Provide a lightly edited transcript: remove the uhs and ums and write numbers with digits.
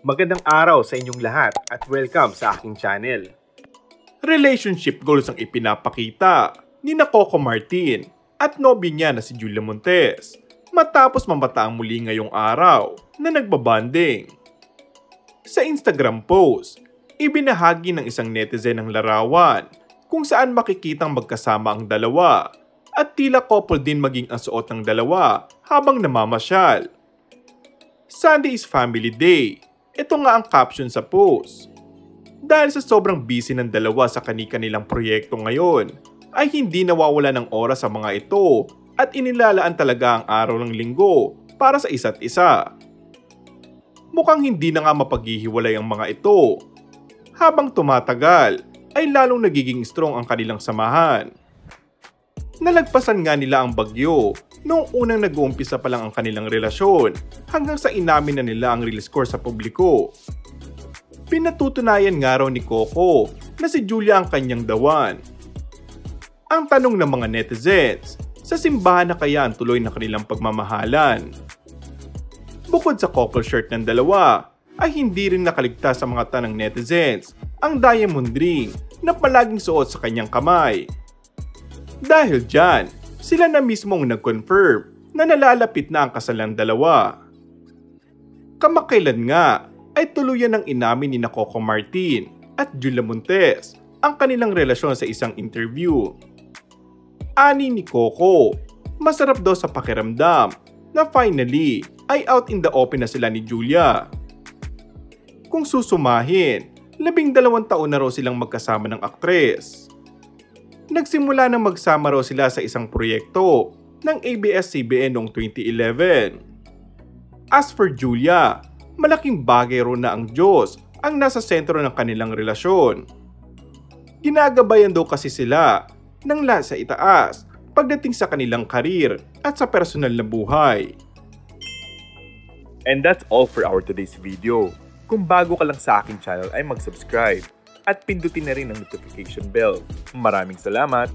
Magandang araw sa inyong lahat at welcome sa aking channel. Relationship goals ang ipinapakita ni Coco Martin at nobya niya na si Julia Montes matapos mamataang muli ngayong araw na nagbabanding. Sa Instagram post, ibinahagi ng isang netizen ang larawan kung saan makikitang magkasama ang dalawa at tila couple din maging ang suot ng dalawa habang namamasyal. Sunday is Family Day. Ito nga ang caption sa post. Dahil sa sobrang busy ng dalawa sa kani-kanilang proyekto ngayon, ay hindi nawawala ng oras sa mga ito at inilalaan talaga ang araw ng linggo para sa isa't isa. Mukhang hindi na nga mapaghihiwalay ang mga ito. Habang tumatagal, ay lalong nagiging strong ang kanilang samahan. Nalagpasan nga nila ang bagyo noong unang nag-uumpisa pa lang ang kanilang relasyon hanggang sa inamin na nila ang real score sa publiko. Pinatutunayan nga raw ni Coco na si Julia ang kanyang dawan. Ang tanong ng mga netizens, sa simbahan na kaya ang tuloy na kanilang pagmamahalan? Bukod sa couple shirt ng dalawa, ay hindi rin nakaligtas sa mga tanang netizens ang diamond ring na palaging suot sa kanyang kamay. Dahil dyan, sila na mismong nag-confirm na nalalapit na ang kasalang dalawa. Kamakailan nga ay tuluyan ng inamin ni Coco Martin at Julia Montes ang kanilang relasyon sa isang interview. Ani ni Coco, masarap daw sa pakiramdam na finally ay out in the open na sila ni Julia. Kung susumahin, 12 taon na raw silang magkasama ng aktres. Nagsimula na magsama raw sila sa isang proyekto ng ABS-CBN noong 2011. As for Julia, malaking bagay raw na ang Diyos ang nasa sentro ng kanilang relasyon. Ginagabayan daw kasi sila ng lahat sa itaas pagdating sa kanilang karir at sa personal na buhay. And that's all for our today's video. Kung bago ka lang sa aking channel ay mag-subscribe at pindutin na rin ang notification bell. Maraming salamat!